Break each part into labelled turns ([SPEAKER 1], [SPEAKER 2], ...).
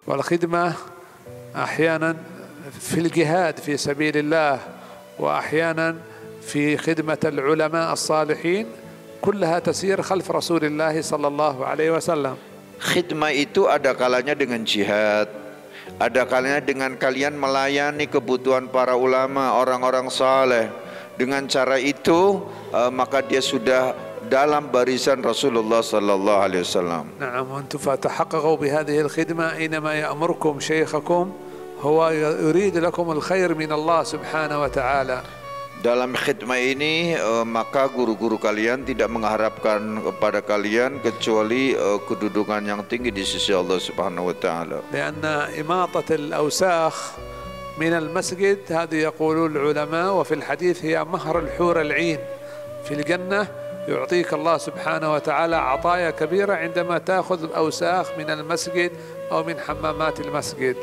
[SPEAKER 1] والخدمة أحيانا في الجهاد في سبيل الله وأحيانا في خدمة العلماء الصالحين كلها تسير خلف رسول الله صلى الله عليه وسلم.
[SPEAKER 2] Khidmah itu ada kalanya dengan jihad, ada kalanya dengan kalian melayani kebutuhan para ulama, orang-orang saleh. Dengan cara itu maka dia sudah dalam barisan Rasulullah sallallahu alaihi wasallam.
[SPEAKER 1] نعم وأنتم فتحققوا بهذه الخدمة حينما يأمركم شيخكم هو يريد لكم الخير من الله سبحانه وتعالى.
[SPEAKER 2] Dalam khidmah ini maka guru-guru kalian tidak mengharapkan kepada kalian kecuali kedudukan yang tinggi di sisi Allah Subhanahu wa taala.
[SPEAKER 1] لأن إماطة الأوساخ من المسجد هذه يقول العلماء وفي الحديث هي مهر الحور العين في الجنة يعطيك الله سبحانه وتعالى عطايا كبيرة عندما تأخذ أوساخ من المسجد أو من حمامات المسجد.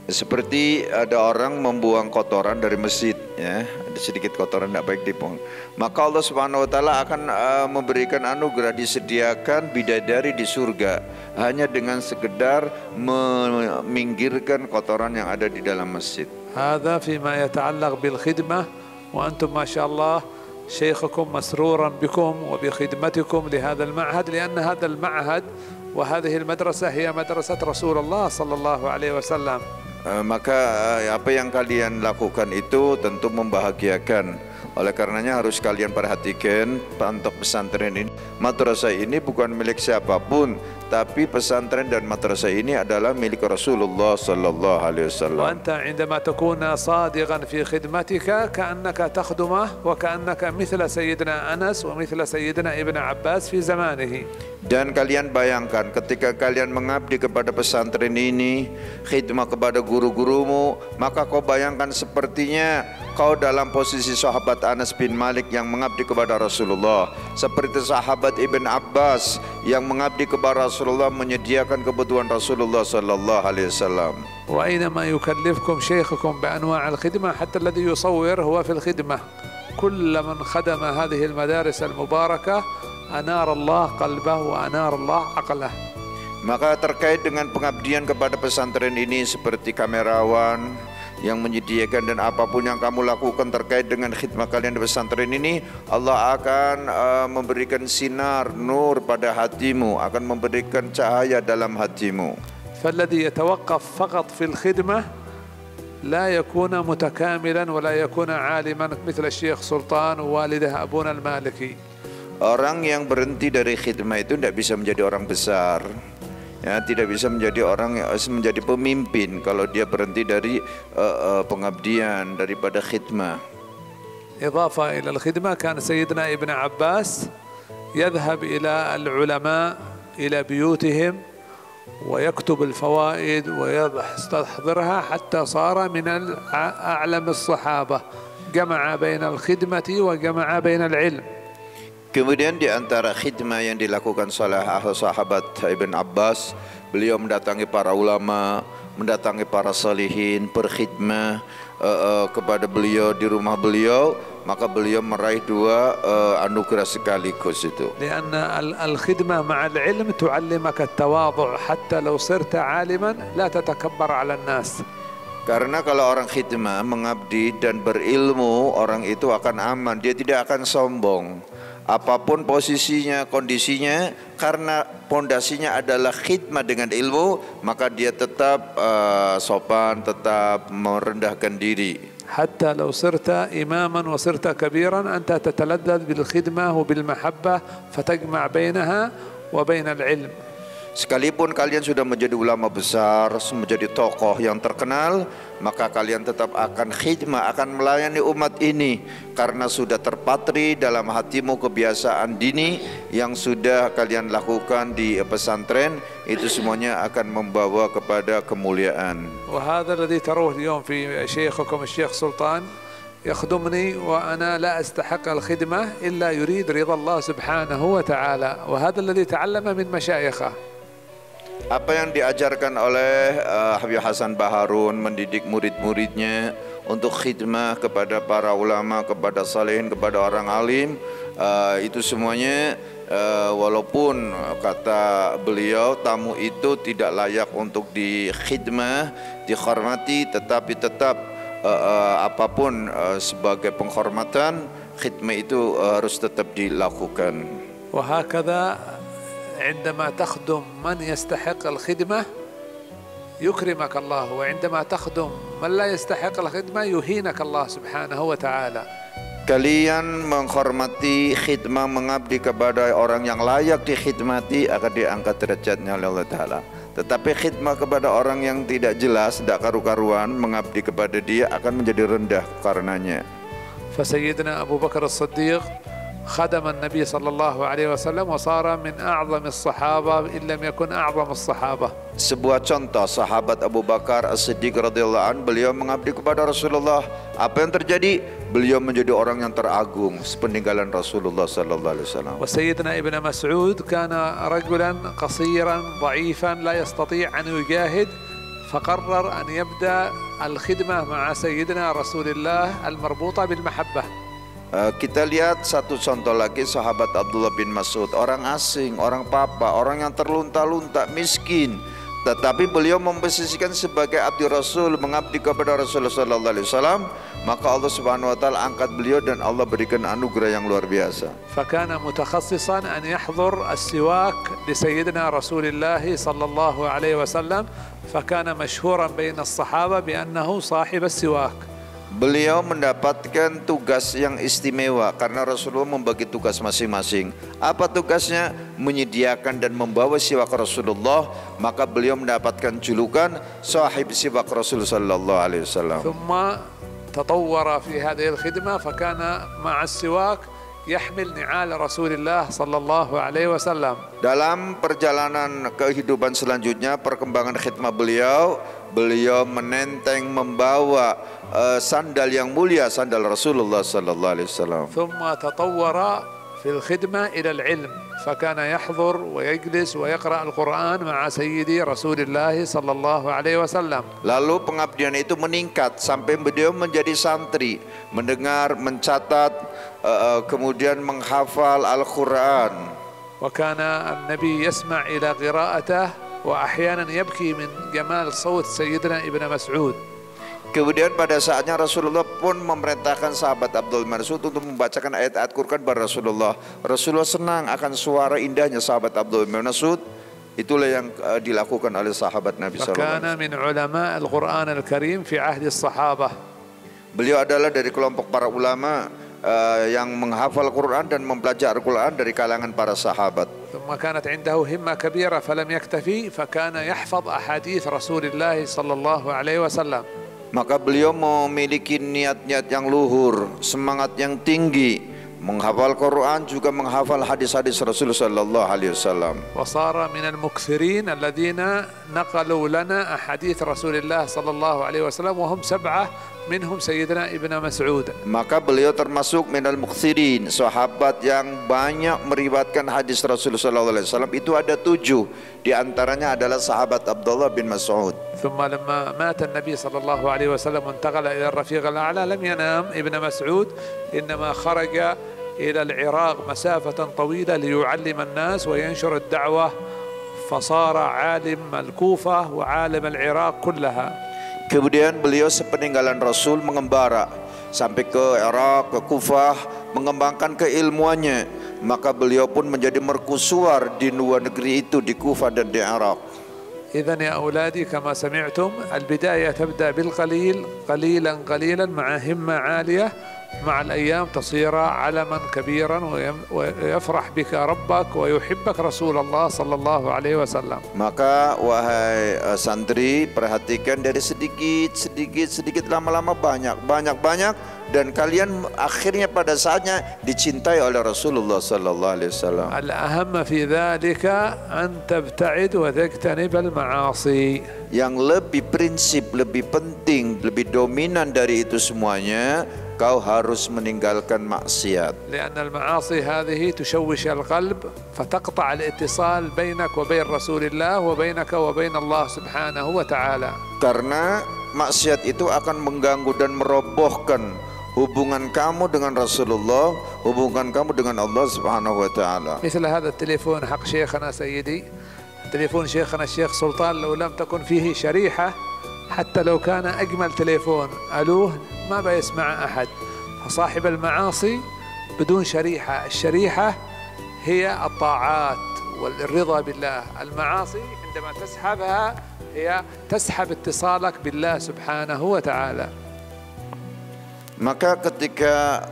[SPEAKER 2] Seperti ada orang membuang kotoran dari masjid, ya, ada sedikit kotoran tidak baik dibuang, maka Allah Subhanahu wa taala akan memberikan anugerah, disediakan bidadari di surga hanya dengan sekedar meminggirkan kotoran yang ada di dalam masjid.
[SPEAKER 1] هذا فيما يتعلق بالخدمة وأنتم ما شاء الله شيخكم مسرورا بكم وبخدمتكم لهذا المعهد لأن هذا المعهد وهذه المدرسة هي مدرسة رسول الله صلى الله عليه وسلم.
[SPEAKER 2] Maka apa yang kalian lakukan itu tentu membahagiakan. Oleh karenanya harus kalian perhatikan untuk pesantren ini. Madrasah ini bukan milik siapapun, tapi pesantren dan madrasah ini adalah milik Rasulullah sallallahu alaihi wasallam.
[SPEAKER 1] وأنت عندما تكون صادقا في خدمتك كأنك تخدمه وكأنك مثل سيدنا أنس ومثل سيدنا ابن عباس في زمانه.
[SPEAKER 2] Dan kalian bayangkan ketika kalian mengabdi kepada pesantren ini, khidmah kepada guru-gurumu, maka kau bayangkan sepertinya kau dalam posisi sahabat Anas bin Malik yang mengabdi kepada Rasulullah, seperti sahabat Ibn Abbas yang mengabdi kepada Rasulullah, menyediakan kebutuhan Rasulullah sallallahu alaihi wasallam.
[SPEAKER 1] وأينما يكلفكم شيخكم بأنواع الخدمة حتى الذي يصور هو في الخدمة. كل من خدم هذه المدارس المباركة أنار الله قلبه وأنار الله عقله.
[SPEAKER 2] Maka terkait dengan pengabdian kepada pesantren ini seperti kamerawan yang menyediakan dan apapun yang kamu lakukan terkait dengan khidmah kalian di pesantren ini, Allah akan memberikan sinar nur pada hatimu, akan memberikan cahaya dalam hatimu.
[SPEAKER 1] فالذي يتوقف فقط في الخدمة لا يكون متكاملا ولا يكون عالما مثل الشيخ سلطان ووالده أبونا المالكي.
[SPEAKER 2] Orang yang berhenti dari khidmah itu tidak bisa menjadi orang besar, ya, tidak bisa menjadi orang yang menjadi pemimpin kalau dia berhenti dari pengabdian daripada khidmah.
[SPEAKER 1] إضافة إلى الخدمة كان سيدنا ابن عباس يذهب إلى العلماء إلى بيوتهم ويكتب الفوائد ويستحضرها حتى صار من أعلم الصحابة جمع بين الخدمة وجمع بين العلم.
[SPEAKER 2] Kemudian di antara khidmah yang dilakukan oleh sahabat Ibn Abbas, beliau mendatangi para ulama, mendatangi para salihin, berkhidmah kepada beliau di rumah beliau, maka beliau meraih dua anugerah sekaligus itu.
[SPEAKER 1] لأن الخدمة مع العلم تعلمك التواضع حتى لو صرت عالما لا تتكبر على الناس.
[SPEAKER 2] Karena kalau orang khidmah mengabdi dan berilmu, orang itu akan aman, dia tidak akan sombong. Apapun posisinya, kondisinya, karena pondasinya adalah khidmah dengan ilmu, maka dia tetap sopan, tetap merendahkan diri.
[SPEAKER 1] حتى لو صرت إماما وصرت كبيرا أنت تتلذذ بالخدمة وبالمحبة فتجمع بينها وبين العلم.
[SPEAKER 2] Sekalipun kalian sudah menjadi ulama besar, menjadi tokoh yang terkenal, maka kalian tetap akan khidmah, akan melayani umat ini karena sudah terpatri dalam hatimu kebiasaan dini yang sudah kalian lakukan di pesantren, itu semuanya akan membawa kepada kemuliaan.
[SPEAKER 1] وهذا الذي تروه اليوم في شيخكم الشيخ سلطان يخدمني وأنا لا أستحق الخدمة إلا يريد رضا الله سبحانه وتعالى وهذا الذي تعلم من مشايخه.
[SPEAKER 2] Apa yang diajarkan oleh Habib Hasan Baharun mendidik murid-muridnya untuk khidmah kepada para ulama, kepada salihin, kepada orang alim, Itu semuanya walaupun kata beliau tamu itu tidak layak untuk dikhidmah, dihormati, tetapi tetap apapun sebagai penghormatan, khidmah itu harus tetap dilakukan.
[SPEAKER 1] وهكذا عندما تخدم من يستحق الخدمة يكرمك الله، وعندما تخدم من لا يستحق الخدمة يهينك الله سبحانه وتعالى.
[SPEAKER 2] Kalian menghormati khidmah, mengabdi kepada orang yang layak dikhidmati akan diangkat derajatnya oleh Allah Ta'ala. Tetapi khidmah kepada orang yang tidak jelas, tidak karu-karuan, mengabdi kepada dia akan menjadi rendah karenanya.
[SPEAKER 1] فسيدنا أبو بكر الصديق خدم النبي صلى الله عليه وسلم وصار من أعظم الصحابة إن لم يكن أعظم الصحابة.
[SPEAKER 2] Sebuah contoh, sahabat Abu Bakar As-Siddiq radhiyallahu anhu, beliau mengabdi kepada Rasulullah. Apa yang terjadi? Beliau menjadi orang yang teragung sepeninggalan Rasulullah sallallahu alaihi wasallam.
[SPEAKER 1] وسيدنا ابن مسعود كان رجلا قصيرا ضعيفا لا يستطيع أن يجاهد، فقرر أن يبدأ الخدمة مع سيدنا رسول الله المربوطة بالمحبة.
[SPEAKER 2] Kita lihat satu contoh lagi, sahabat Abdullah bin Mas'ud, orang asing, orang papa, orang yang terlunta-lunta, miskin, tetapi beliau memposisikan sebagai abdi Rasul, mengabdi kepada Rasulullah sallallahu alaihi wasallam, maka Allah Subhanahu wa taala angkat beliau dan Allah berikan anugerah yang luar biasa.
[SPEAKER 1] فكان متخصصا أن يحضر السواك لسيدنا رسول الله صلى الله عليه وسلم، فكان مشهورا بين الصحابة بأنه صاحب السواك.
[SPEAKER 2] Beliau mendapatkan tugas yang istimewa karena Rasulullah membagi tugas masing-masing. Apa tugasnya? Menyediakan dan membawa siwak Rasulullah, maka beliau mendapatkan julukan sahib siwak Rasul sallallahu alaihi wasallam.
[SPEAKER 1] ثم تطور في هذه الخدمة فكان مع السواك يحمل نعال رسول الله صلى الله عليه وسلم. Dalam
[SPEAKER 2] perjalanan kehidupan selanjutnya, perkembangan khidmah beliau menenteng, membawa sandal yang mulia, sandal Rasulullah sallallahu alaihi wasallam.
[SPEAKER 1] ثم تطور في الخدمة إلى العلم، فكان يحضر ويجلس ويقرأ القرآن مع سيدي رسول الله صلى الله عليه وسلم.
[SPEAKER 2] Lalu pengabdian itu meningkat sampai beliau menjadi santri, mendengar, mencatat, kemudian menghafal Al-Quran.
[SPEAKER 1] وكان النبي يسمع إلى قراءته وأحيانا يبكي من جمال صوت سيدنا ابن مسعود.
[SPEAKER 2] Kemudian pada saatnya Rasulullah pun memerintahkan sahabat Abdul Mas'ud untuk membacakan ayat-ayat Quran kepada Rasulullah. Rasulullah senang akan suara indahnya sahabat Abdul Mas'ud. Itulah yang dilakukan oleh sahabat Nabi sallallahu alaihi wasallam.
[SPEAKER 1] وكان من علماء القرآن الكريم في عهد الصحابة.
[SPEAKER 2] Beliau adalah dari kelompok para ulama yang menghafal Quran dan mempelajari Quran dari kalangan para sahabat.
[SPEAKER 1] ثم كانت عنده همة كبيرة فلم يكتفي فكان يحفظ أحاديث رسول الله صلى الله عليه وسلم.
[SPEAKER 2] Maka beliau memiliki niat-niat yang luhur, semangat yang tinggi, menghafal Quran juga menghafal hadis-hadis Rasulullah sallallahu alaihi wasallam.
[SPEAKER 1] وصار من المكثرين الذين نقلوا لنا أحاديث رسول الله صلى الله عليه وسلم وهم 7 منهم سيدنا ابن مسعود.
[SPEAKER 2] Maka beliau termasuk minal mukthirin, sahabat yang banyak meriwayatkan hadis Rasulullah sallallahu alaihi wasallam. Itu ada 7, di antaranya adalah sahabat Abdullah bin Mas'ud.
[SPEAKER 1] ثم لما مات النبي صلى الله عليه وسلم وانتقل إلى الرفيق الأعلى لم ينام ابن مسعود، إنما خرج إلى العراق مسافة طويلة ليعلم الناس وينشر الدعوة، فصار عالم الكوفة وعالم العراق كلها.
[SPEAKER 2] Kemudian beliau sepeninggalan Rasul mengembara sampai ke Irak, ke Kufah, mengembangkan keilmuannya. Maka beliau pun menjadi mercusuar di dua negeri itu, di Kufah dan di Irak.
[SPEAKER 1] إذن يا أولادي كما سمعتم البداية تبدأ بالقليل قليلا قليلا مع همة عالية، مع الأيام تصير علما كبيرا ويفرح بك ربك ويحبك رسول الله صلى الله عليه وسلم. Maka
[SPEAKER 2] wahai santri, perhatikan dari sedikit lama-lama banyak dan kalian akhirnya pada saatnya dicintai oleh Rasulullah sallallahu alaihi wasallam.
[SPEAKER 1] الأهم في ذلك أن تبتعد وتجتنب المعاصي.
[SPEAKER 2] Yang lebih prinsip, lebih penting, lebih dominan dari itu semuanya, kau harus meninggalkan maksiat.
[SPEAKER 1] لأن المعاصي هذه تشوش القلب فتقطع الاتصال بينك وبين رسول الله وبينك وبين الله سبحانه وتعالى.
[SPEAKER 2] Karena maksiat itu akan mengganggu dan merobohkan hubungan kamu dengan Rasulullah, hubungan kamu dengan Allah Subhanahu wa taala.
[SPEAKER 1] مثل هذا التليفون حق شيخنا سيدي، تليفون شيخنا الشيخ سلطان لو لم تكن فيه شريحة حتى لو كان أجمل تليفون ألوه ما بيسمع أحد. فصاحب المعاصي بدون شريحة، الشريحة هي الطاعات والرضا بالله. المعاصي عندما تسحبها هي تسحب اتصالك بالله سبحانه وتعالى.
[SPEAKER 2] Maka ketika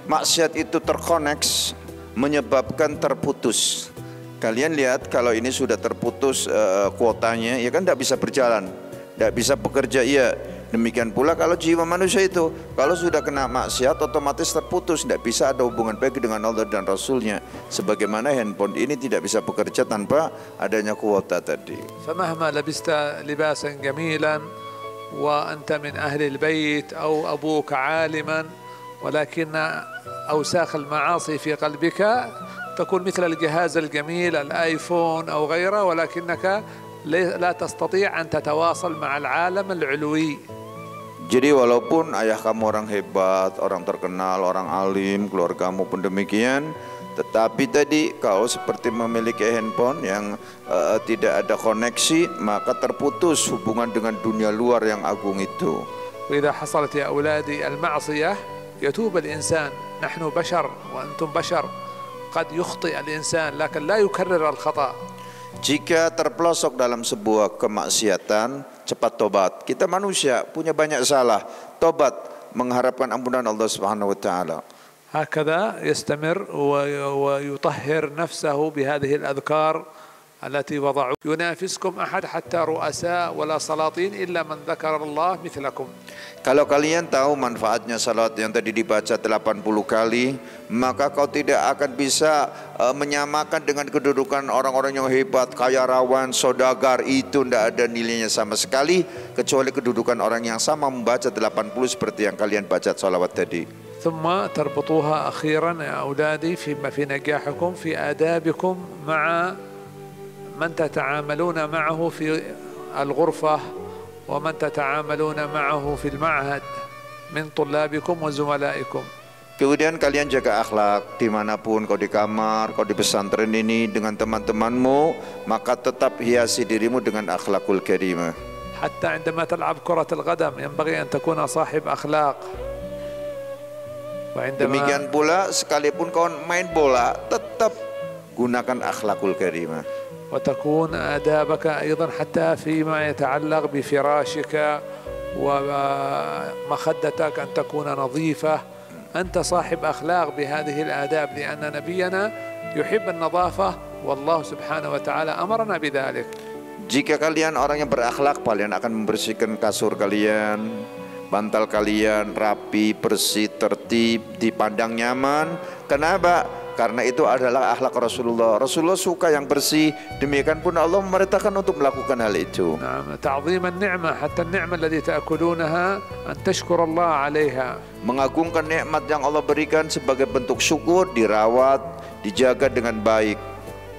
[SPEAKER 2] maksiat itu terkoneks menyebabkan terputus. Kalian lihat kalau ini sudah terputus kuotanya, ya kan tidak bisa berjalan, tidak bisa bekerja. Iya, demikian pula kalau jiwa manusia itu kalau sudah kena maksiat otomatis terputus, tidak bisa ada hubungan baik dengan Allah dan Rasulnya. Sebagaimana handphone ini tidak bisa bekerja tanpa adanya kuota tadi.
[SPEAKER 1] فمهما لبست لباسا جميلا وأنت من أهل البيت أو أبوك عالما، ولكن أوساخ المعاصي في قلبك تكون مثل الجهاز الجميل الآيفون أو غيره، ولكنك لا تستطيع أن تتواصل مع العالم العلوي.
[SPEAKER 2] Jadi walaupun ayah kamu orang hebat, orang terkenal, orang alim, keluargamu pun demikian, tetapi tadi kau seperti memiliki handphone yang tidak ada koneksi, maka terputus hubungan dengan dunia luar yang agung itu.
[SPEAKER 1] وإذا حصلت يا أولادي المعصية يتوب الإنسان، نحن بشر وأنتم بشر، قد يخطئ الإنسان لكن لا يكرر الخطأ.
[SPEAKER 2] Jika terpelosok dalam sebuah kemaksiatan, cepat tobat. Kita manusia punya banyak salah, tobat mengharapkan ampunan Allah Subhanahu wa taala.
[SPEAKER 1] هكذا يستمر ويطهر نفسه بهذه الأذكار التي وضعوا. ينافسكم أحد حتى رؤساء ولا سلاطين إلا من ذكر الله مثلكم.
[SPEAKER 2] Kalau kalian tahu manfaatnya salat yang tadi dibaca 80 kali, maka kau tidak akan bisa menyamakan dengan kedudukan orang-orang yang hebat, kaya rawan, saudagar. Itu tidak ada nilainya sama sekali, kecuali kedudukan orang yang sama membaca 80 seperti yang kalian baca salawat tadi.
[SPEAKER 1] ثم تربطوها أخيرا يا أولادي في نجاحكم في آدابكم مع من تتعاملون معه في الغرفة ومن تتعاملون معه في المعهد من طلابكم وزملائكم.
[SPEAKER 2] Kemudian kalian jaga akhlak dimanapun kau, di kamar, kau di pesantren ini dengan teman-temanmu, maka tetap hiasi dirimu dengan akhlakul karimah.
[SPEAKER 1] حتى عندما تلعب كرة القدم ينبغي أن تكون صاحب أخلاق.
[SPEAKER 2] Demikian pula sekalipun kau main bola, tetap gunakan akhlakul karimah.
[SPEAKER 1] وتكون آدابك أيضا حتى فيما يتعلق بفراشك ومخدتك أن تكون نظيفة. أنت صاحب أخلاق بهذه الآداب، لأن نبينا يحب النظافة والله سبحانه وتعالى أمرنا بذلك.
[SPEAKER 2] Jika kalian orang yang berakhlak, kalian akan membersihkan kasur kalian, bantal kalian rapi, bersih, tertib, dipandang nyaman. Kenapa? Karena itu adalah akhlak Rasulullah. Rasulullah suka yang bersih. Demikian pun Allah memerintahkan untuk melakukan hal itu.
[SPEAKER 1] تعظيم النعمة حتى النعمة التي تأكلونها أن تشكر الله عليها.
[SPEAKER 2] Mengagungkan nikmat yang Allah berikan sebagai bentuk syukur, dirawat, dijaga dengan baik.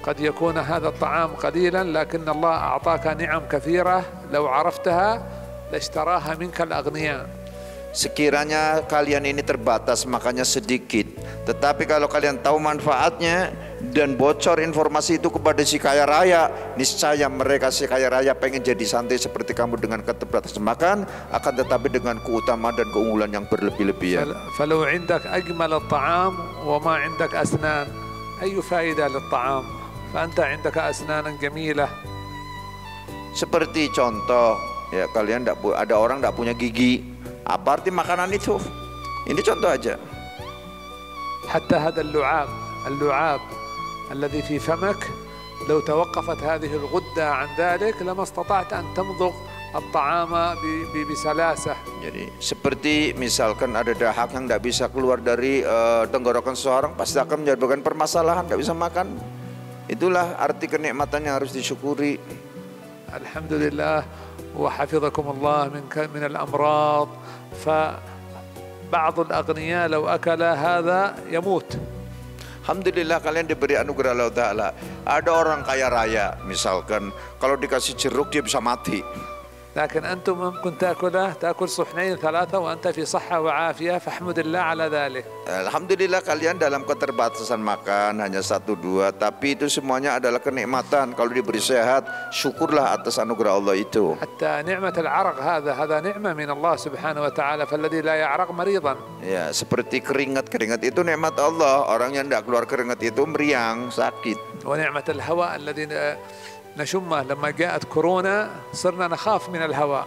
[SPEAKER 1] قد يكون هذا الطعام قليلا لكن الله أعطاك نعم كثيرة لو عرفتها لاشتراها منك الأغنياء.
[SPEAKER 2] Sekiranya kalian ini terbatas makanya sedikit, tetapi kalau kalian tahu manfaatnya dan bocor informasi itu kepada si kaya raya, niscaya mereka si kaya raya pengen jadi santai seperti kamu dengan keterbatasan makan, akan tetapi dengan keutamaan dan keunggulan yang berlebih-lebihan.
[SPEAKER 1] فلو عندك أجمل الطعام وما عندك أسنان أي فائدة للطعام؟ فأنت عندك أسنانا جميلة.
[SPEAKER 2] Seperti contoh, ya kalian ada orang tidak punya gigi, apa arti makanan itu? Ini contoh aja.
[SPEAKER 1] حتى هذا اللعاب الذي في فمك لو توقفت هذه الغدة عن ذلك لما استطعت أن تمضغ الطعام بسلاسة.
[SPEAKER 2] Jadi seperti misalkan ada dahak yang tidak bisa keluar dari tenggorokan seseorang, pasti akan menyebabkan permasalahan, tidak bisa makan. Itulah arti kenikmatan yang harus disyukuri.
[SPEAKER 1] Alhamdulillah wa hafizakumullah min al-amrad. فبعض الأغنياء لو أكل هذا يموت.
[SPEAKER 2] Alhamdulillah kalian diberi anugerah Allah Ta'ala. Ada orang kaya raya misalkan, kalau dikasih jeruk dia bisa mati.
[SPEAKER 1] لكن أنتم ممكن تأكل صحنين ثلاثة وأنت في صحة وعافية فاحمد الله على ذلك.
[SPEAKER 2] Alhamdulillah kalian dalam keterbatasan makan hanya 1-2, tapi itu semuanya adalah kenikmatan. Kalau diberi sehat, syukurlah atas anugerah Allah itu.
[SPEAKER 1] حتى نعمة العرق هذا نعمة من الله سبحانه وتعالى فالذي لا يعرق مريضا.
[SPEAKER 2] Ya, seperti keringat itu nikmat Allah. Orang yang tidak keluar keringat itu meriang, sakit.
[SPEAKER 1] ونعمة الهواء الذي نشمه لما جاءت كورونا صرنا نخاف من الهواء.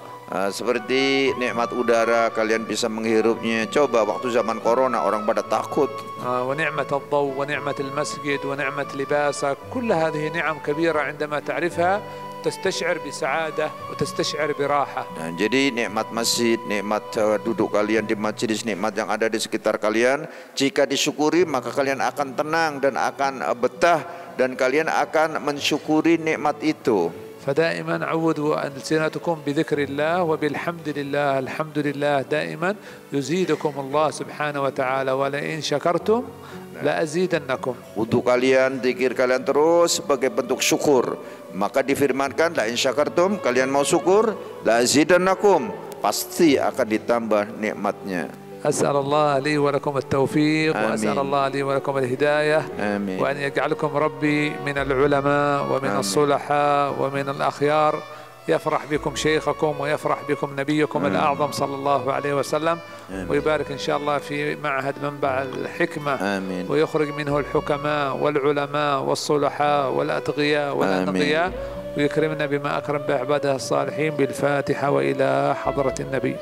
[SPEAKER 2] Seperti nikmat udara kalian bisa menghirupnya. Coba waktu zaman corona orang pada takut.
[SPEAKER 1] ونعمة الضوء ونعمة المسجد ونعمة لباسك كل هذه نعم كبيرة عندما تعرفها تستشعر بسعادة وتستشعر براحة.
[SPEAKER 2] Nah, jadi nikmat masjid, nikmat duduk kalian di majelis, nikmat yang ada di sekitar kalian, jika disyukuri maka kalian akan tenang dan akan betah dan kalian akan mensyukuri nikmat itu.
[SPEAKER 1] فدائما عودوا ألسنتكم بذكر الله وبالحمد لله. الحمد لله دائما يزيدكم الله سبحانه وتعالى ولئن شكرتم لأزيدنكم.
[SPEAKER 2] Untuk kalian, zikir kalian terus sebagai bentuk syukur. Maka difirmankan la in syakartum, kalian mau syukur, la azidannakum, pasti akan ditambah nikmatnya.
[SPEAKER 1] أسأل الله لي ولكم التوفيق وأسأل الله لي ولكم الهداية
[SPEAKER 2] آمين.
[SPEAKER 1] وأن يجعلكم ربي من العلماء ومن الصلحاء ومن الأخيار يفرح بكم شيخكم ويفرح بكم نبيكم الأعظم صلى الله عليه وسلم. ويبارك إن شاء الله في معهد منبع الحكمة.
[SPEAKER 2] آمين.
[SPEAKER 1] ويخرج منه الحكماء والعلماء والصلحاء والأتقياء والأنقياء ويكرمنا بما أكرم بعباده الصالحين بالفاتحة وإلى حضرة النبي.